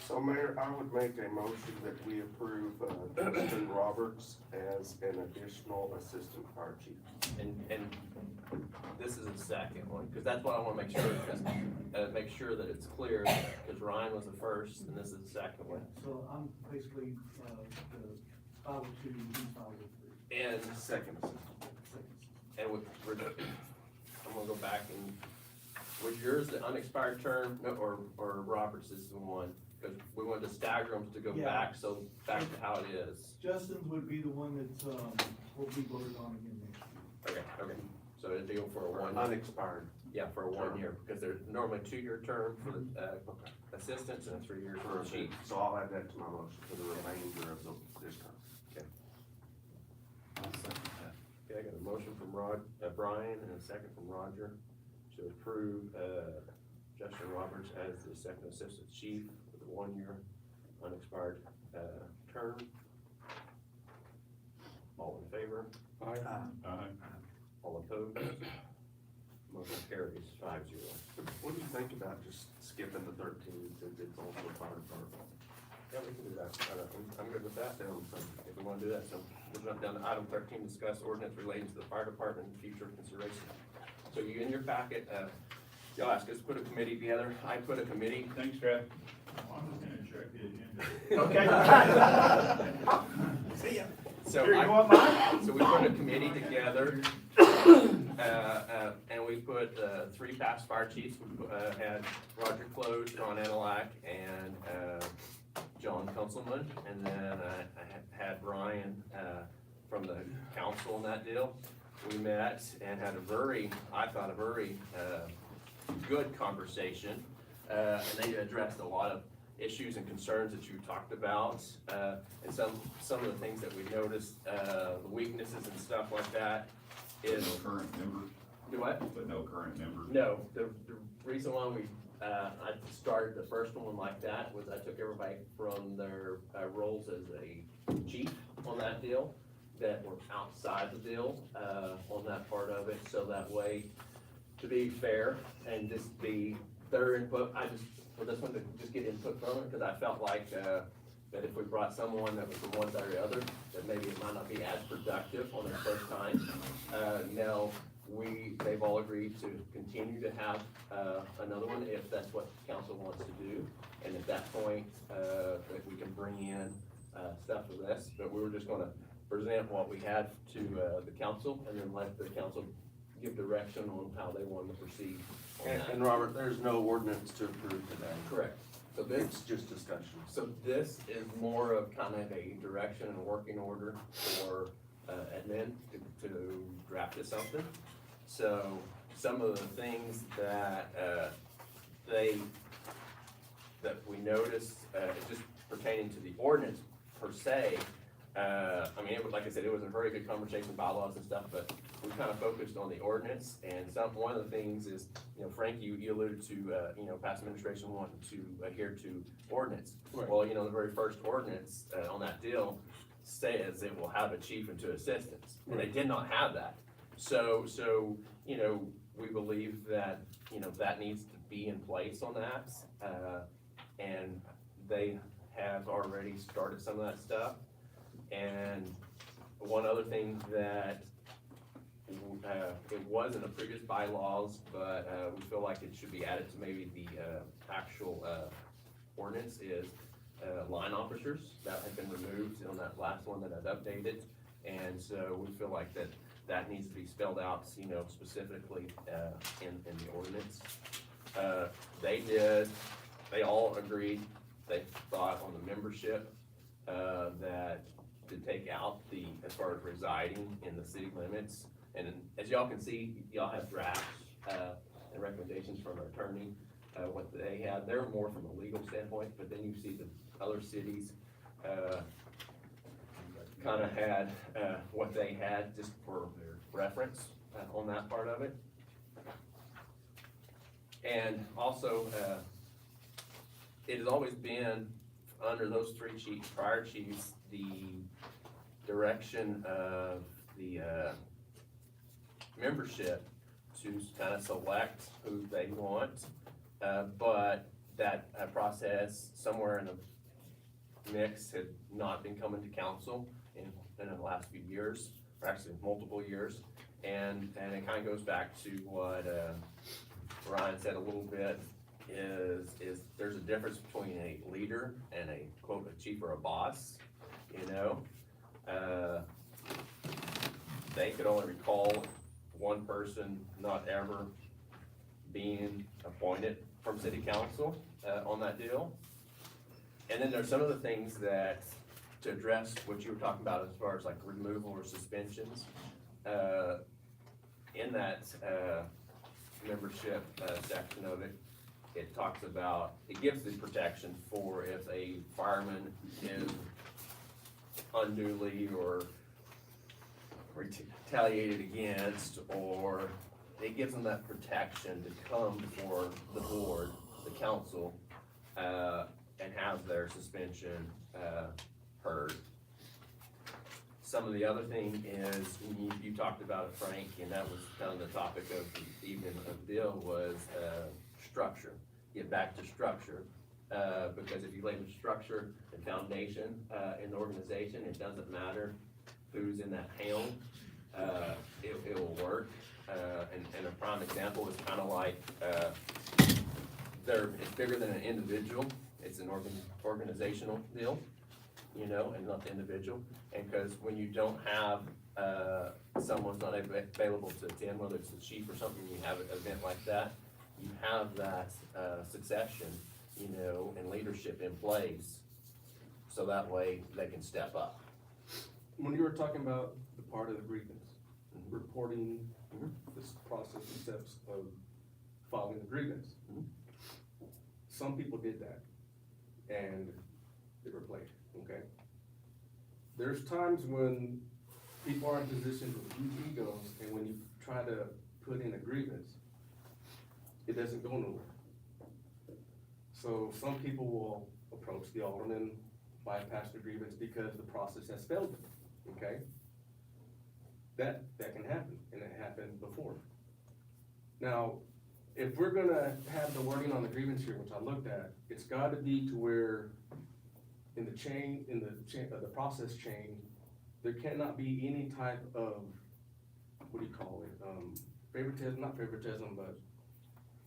So Mayor, I would make a motion that we approve, Justin Roberts as an additional assistant fire chief. and this is the second one, because that's what I wanna make sure, make sure that it's clear, because Ryan was the first, and this is the second one. So I'm basically, the 502, he's 503. And Second. And I'm gonna go back and, was yours the unexpired term, no, or Roberts is the one? Cause we wanted to stagger them to go Yeah. back to how it is. Justin's would be the one that, will be voted on again next year. Okay, So a deal for a Or one, unexpired. yeah, for a 1 year, because they're normally a 2-year term for the, assistants and a 3-year for the chief. So I'll add that to my motion for the remainder of this term. I'll second that. Okay, I got a motion from Brian and a second from Roger to approve, Justin Roberts as the second assistant chief with a 1-year unexpired, term. All in favor? Aye. All opposed? Motion carries 5-0. What do you think about just skipping the 13, since it's also a fire department? Yeah, we can do that. I'm good with that. Down some. If we wanna do that, so we're jump down to item 13, discuss ordinance relating to the fire department and future consideration. So you, in your packet, y'all asked us to put a committee together. I put a committee. Thanks, Trav. I'm just gonna check the agenda. Okay. See ya. So Here, you I, want mine? so we put a committee together, and we put, 3 past fire chiefs. We, had Roger Close, Ron Analac, and, John Kunzelman, and then I had Brian, from the council in that deal. We met and had I thought a very, good conversation, and they addressed a lot of issues and concerns that you talked about, and some of the things that we noticed, the weaknesses and stuff like that is. No current members, Do what? but no current members. No, the reason why I started the first one like that was I took everybody from their, roles as a chief on that deal, that were outside the deal, on that part of it, so that way, to be fair and just be their input, for this one to just get input from it, because I felt like, that if we brought someone that was from one side or the other, that maybe it might not be as productive on their first time. Now, they've all agreed to continue to have, another one if that's what council wants to do. And at that point, that we can bring in, stuff for this, but we were just gonna present what we had to, the council and then let the council give direction on how they want to proceed on that. And Robert, there's no ordinance to approve today. Correct. So this, It's just discussion. so this is more of kind of a direction and working order for, admin to draft us something. So some of the things that, that we noticed, just pertaining to the ordinance per se, I mean, it was, like I said, it was a very good conversation, bylaws and stuff, but we kind of focused on the ordinance, and one of the things is, Frank, you alluded to, past administration wanting to adhere to ordinance. Right. Well, the very first ordinance, on that deal says it will have a chief and 2 assistants, and they did not have that. So, we believe that, that needs to be in place on that, and they have already started some of that stuff. And one other thing that, it was in the previous bylaws, but, we feel like it should be added to maybe the, actual, ordinance is, line officers that had been removed on that last one that I'd updated. And so we feel like that needs to be spelled out, specifically, in the ordinance. They all agreed, they thought on the membership, that to take out as far as residing in the city limits. And as y'all can see, y'all have drafts, and recommendations from our attorney, what they have. They're more from a legal standpoint, but then you see the other cities, kind of had, what they had just for reference, on that part of it. And also, it has always been under those 3 prior chiefs, the direction of the, membership to kind of select who they want. But that process somewhere in the mix had not been coming to council in the last few years, or actually multiple years. And it kind of goes back to what, Ryan said a little bit, is there's a difference between a leader and a quote, a chief or a boss, they could only recall one person not ever being appointed from city council, on that deal. And then there's some of the things that, to address what you were talking about as far as like removal or suspensions, in that, membership, section of it, it talks about, it gives the protection for if a fireman is unduly or retaliated against, or it gives them that protection to come before the board, the council, and have their suspension, heard. Some of the other thing is, you talked about it, Frank, and that was kind of the topic of the evening of Bill, was, structure. Get back to structure, because if you lay the structure and foundation, in the organization, it doesn't matter who's in that helm, it will work. And a prime example is kind of like, it's bigger than an individual, it's an organizational deal, you know, and not the individual. And because when you don't have, someone's not available to attend, whether it's the chief or something, you have an event like that, you have that, succession, you know, and leadership in place, so that way they can step up. When you were talking about the part of the grievance, reporting this process and steps of filing the grievance, some people did that, and they were played, okay? There's times when people are in positions with huge egos, and when you try to put in a grievance, it doesn't go nowhere. So some people will approach the alderman, bypass the grievance because the process has failed them, okay? That can happen, and it happened before. Now, if we're gonna have the wording on the grievance here, which I looked at, it's gotta be to where in the process chain, there cannot be any type of, what do you call it, favoritism, not favoritism, but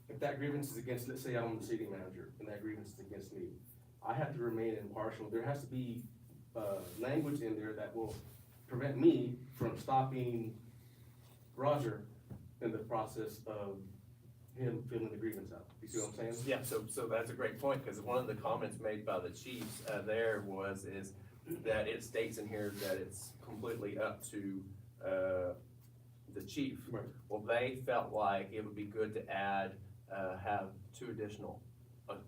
if that grievance is against, let's say I'm the city manager, and that grievance is against me, I have to remain impartial. There has to be, language in there that will prevent me from stopping Roger in the process of him filling the grievance out. You see what I'm saying? Yeah, so that's a great point, because one of the comments made by the chiefs, is that it states in here that it's completely up to, the chief. Right. Well, they felt like it would be good to add, have 2 additional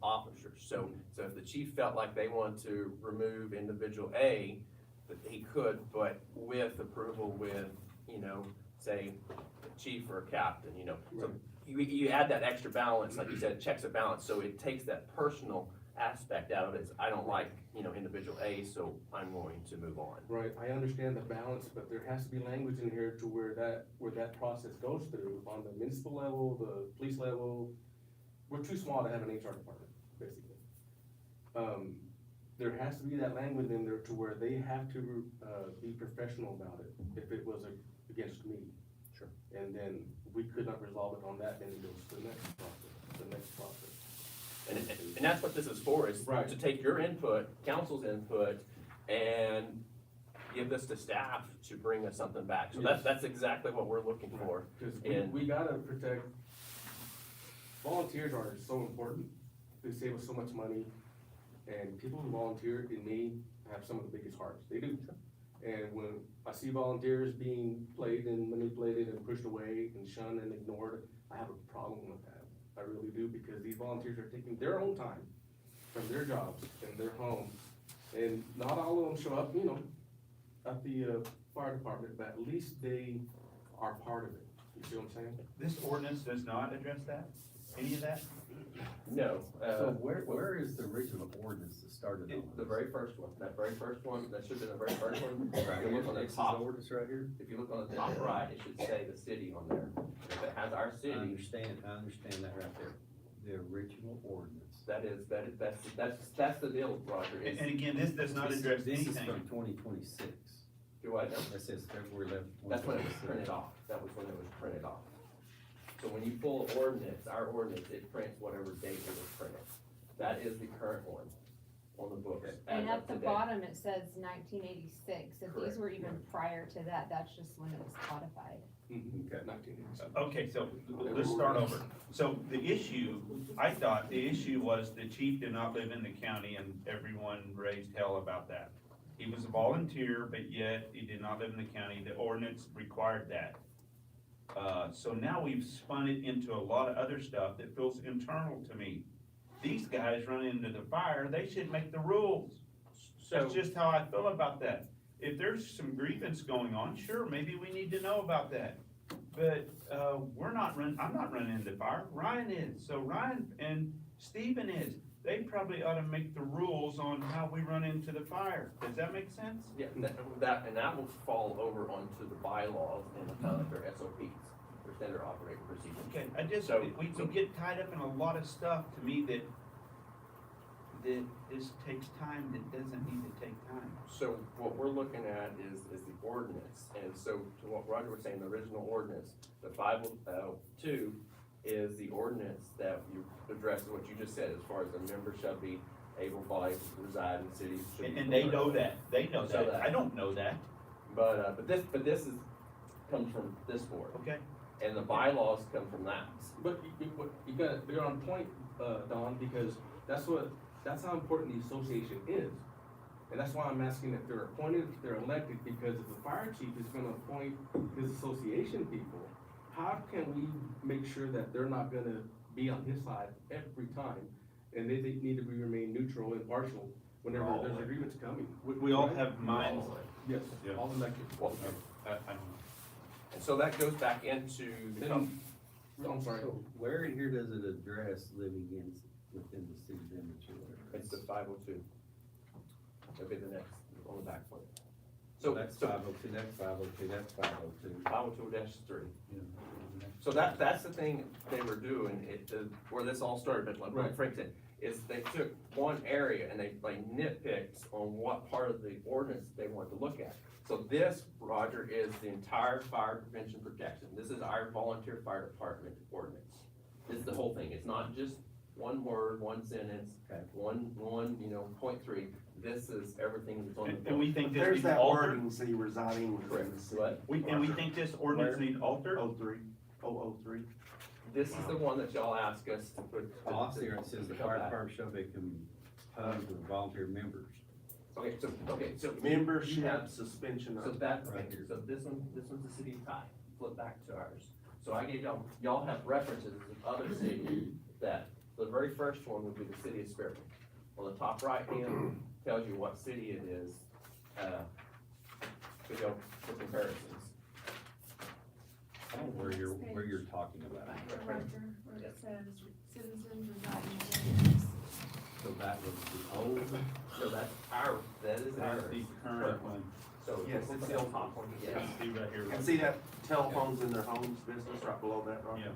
officers. So if the chief felt like they want to remove individual A, that he could, but with approval with, you know, say, the chief or a captain, you know. So Right. you add that extra balance, like you said, checks and balance, so it takes that personal aspect out of it. I don't like, you know, individual A, so I'm going to move on. Right, I understand the balance, but there has to be language in here to where that process goes through on the municipal level, the police level. We're too small to have an HR department, basically. There has to be that language in there to where they have to, be professional about it, if it was against me. Sure. And then we could not resolve it on that, then it goes to the next process. And that's what this is for, is Right. to take your input, council's input, and give this to staff to bring us something back. So Yes. that's exactly what we're looking for. Cause And- we gotta protect, volunteers are so important, they save us so much money, and people who volunteer in me have some of the biggest hearts, they do. And when I see volunteers being played and manipulated and pushed away and shunned and ignored, I have a problem with that. I really do, because these volunteers are taking their own time from their jobs and their homes. And not all of them show up, you know, at the, fire department, but at least they are part of it. You see what I'm saying? This ordinance does not address that, any of that? No, So where is the original ordinance that started on the this? very first one, that should have been the very first one. Right If you look on the here, this is top, the ordinance right here? if you look on the top right, it should say the city on there. If it has our I city, understand that right there. The original ordinance. that's the deal, Roger. And is- again, this does not This- address This is anything. from 2026. Do I know? That says February 11th. That's when it was 2026. printed off, that was when it was printed off. So when you pull ordinance, our ordinance, it prints whatever date it was printed. That is the current one on the books. And as of at the today. bottom, it says 1986. If Correct. these were even prior to that, that's just when it was codified. Okay. 1987. Okay, so let's start over. So the issue, I thought the issue was the chief did not live in the county and everyone raised hell about that. He was a volunteer, but yet he did not live in the county. The ordinance required that. So now we've spun it into a lot of other stuff that feels internal to me. These guys run into the fire, they should make the rules. That's So, just how I feel about that. If there's some grievance going on, sure, maybe we need to know about that. But, I'm not running into fire, Ryan is, so Ryan and Stephen is. They probably ought to make the rules on how we run into the fire. Does that make sense? yeah, and that will fall over onto the bylaws and kind of like their SOPs, their standard operating procedures. Okay, I just, So- we get tied up in a lot of stuff to me that this takes time that doesn't need to take time. So what we're looking at is the ordinance, and so to what Roger was saying, the original ordinance, the 502 is the ordinance that you addresses what you just said, as far as a member shall be able-bodied to reside in cities. should be And they know correct. that, they know So that, I don't know that, But this comes from this board, okay? and the bylaws come from that. But you're on point, Don, because that's how important the association is. And that's why I'm asking if they're appointed, if they're elected, because if the fire chief is gonna appoint his association people, how can we make sure that they're not gonna be on his side every time? And they need to remain neutral and partial whenever there's a grievance coming. We all have minds. Yes, Yeah. all elected. Well, I and so that goes back into the Then- I'm sorry. So where in here does it address living within the city limits or whatever? It's the 502. That'll be the next, on the back one. So that's 502, that's 502, that's 502. 502-3. you know. So that's the thing they were doing, where this all started, but like Right. Frank said, is they took one area and they like nitpicked on what part of the ordinance they wanted to look at. So this, Roger, is the entire fire prevention protection. This is our volunteer fire department ordinance. This is the whole thing. It's not just one word, one sentence, Okay. one, point 3. This is everything that's on the book. And we think this There's needs that altered, wording, see, residing within the Correct. city. What? and we think this ordinance Where? needs altered? 03, 003. This is the one that y'all asked us to put. Oh, I see where it says the come fire back. department shall be composed of volunteer members. Okay, so. Membership suspension So of. that, Right okay, here. so this one's the city of Ty, flip back to ours. So I gave y'all have references of other cities that, the very first one would be the city of Spearman. On the top right hand tells you what city it is, to go for comparisons. I don't know where you're talking about. Roger, where it says citizens residing in cities. So that was the old, So that is That's ours. the current one. So Yes, this it's is the the old top one, yes. See right here. And see that telephones in their homes business right below that, right? Yeah.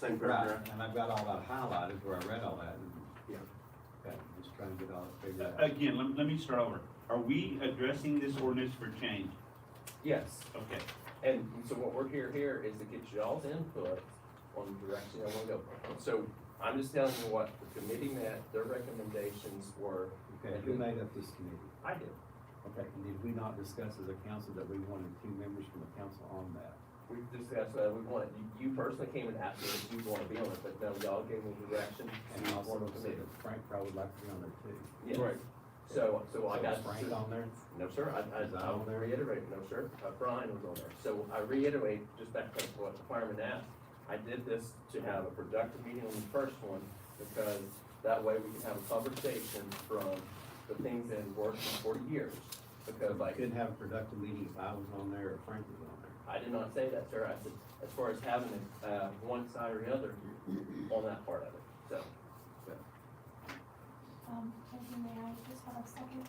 Same right, paragraph. and I've got all that highlighted where I read all that and. Yeah. Okay, just trying to get all that figured out. Again, let me start over. Are we addressing this ordinance for change? Yes, Okay. and so what we're here is to get y'all's input on the direction I wanna go. So I'm just telling you what the committee met, their recommendations were. Okay, who made up this committee? I did. Okay, and did we not discuss as a council that we wanted 2 members from the council on that? We discussed, we wanted, you personally came and asked me if you wanna be on it, but no, y'all gave me direction. And You also wanted to said be. that Frank probably would like to be on there too. Yes. Right. So I got. Is Frank on there? No, sir, Is that I on there? reiterate, no, sir, Brian was on there, so I reiterate, just back to what the fireman asked. I did this to have a productive meeting on the first one, because that way we can have a conversation from the things that have worked for 40 years. Because I like, couldn't have a productive meeting if I was on there or Frank was on there. I did not say that, sir, I said, as far as having it, one side or the other on that part of it, so. May I just have a second?